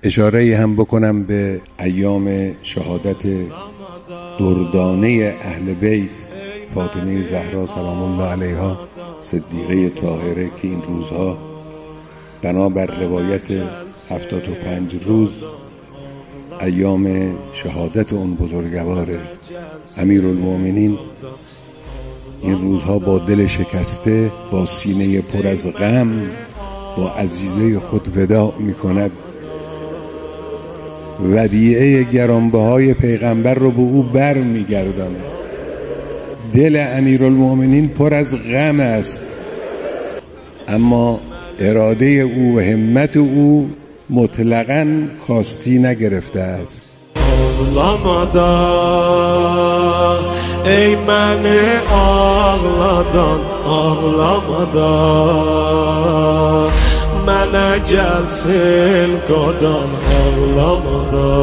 اشاره هم بکنم به ایام شهادت دردانه اهل بیت، فاطمه زهرا سلام الله علیها، صدیقه طاهره، که این روزها بنابر روایت 75 روز ایام شهادت اون بزرگوار امیرالمؤمنین، این روزها با دل شکسته، با سینه پر از غم، با عزیزه خود وداع می کند. ودیعه گرانبهای پیغمبر رو به او بر می گرداند. دل امیرالمؤمنین پر از غم است، اما اراده او و همت او مطلقاً خواستی نگرفته است. Ağlamadan ey məni ağladan, ağlamadan mənə gəlsin qadan, ağlamadan